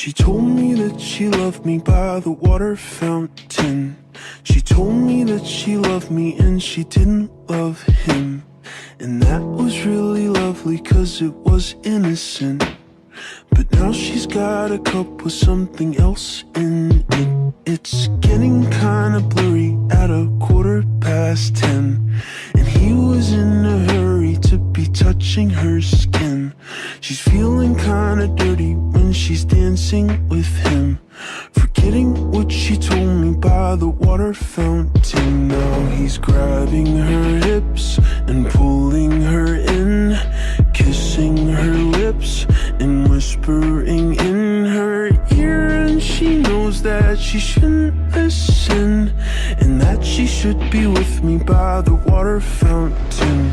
She told me that she loved me by the water fountain. She told me that she loved me and she didn't love him. And that was really lovely, cause it was innocent. But now she's got a cup with something else in it. It's getting kinda blurry at 10:15. And he was in a hurry to be touching her skin. She's feeling kinda dirty when she's dancing with him, forgetting what she told me by the water fountain. Now he's grabbing her hips and pulling her in, kissing her lips and whispering in her ear. And she knows that she shouldn't listen, and that she should be with me by the water fountain.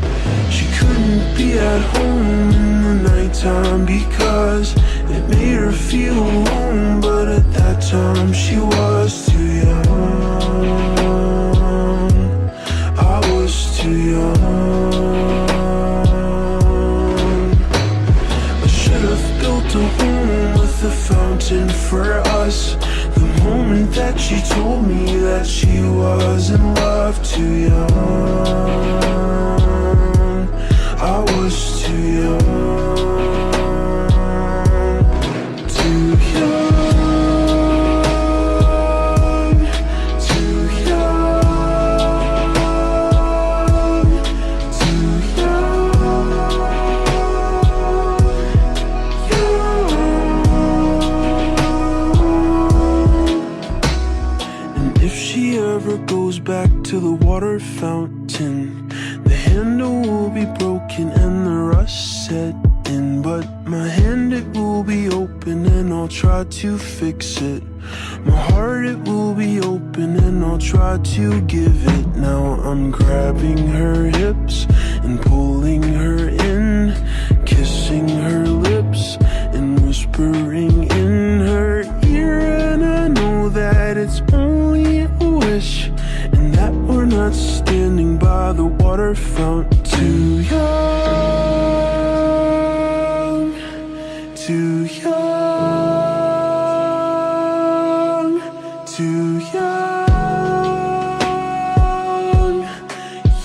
She couldn't be at home in the nighttime because it made her feel alone. But at that time she was too young. I was too young. I should have built a home with a fountain for us. The moment that she told me that she was in love, too young. I was too young. Too young. Too young. Too young. And if she ever goes back to the water fountain, the handle will be broken and the rust set in. But my hand, it will be open and I'll try to fix it. My heart, it will be open and I'll try to give it. Now I'm grabbing her hips and pulling her in, kissing her lips and whispering in her ear. And I know that it's only a wish, and that we're not standing by the water fountain. Too young, too young, too young,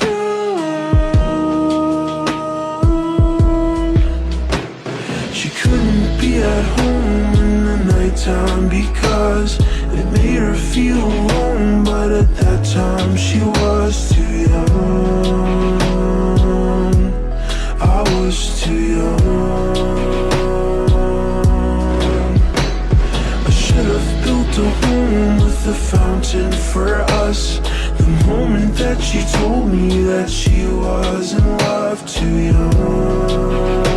young. She couldn't be at home in the nighttime because it made her feel alone. But at that time she was too young. I was too young. I should have built a home with a fountain for us. The moment that she told me that she was in love, too young.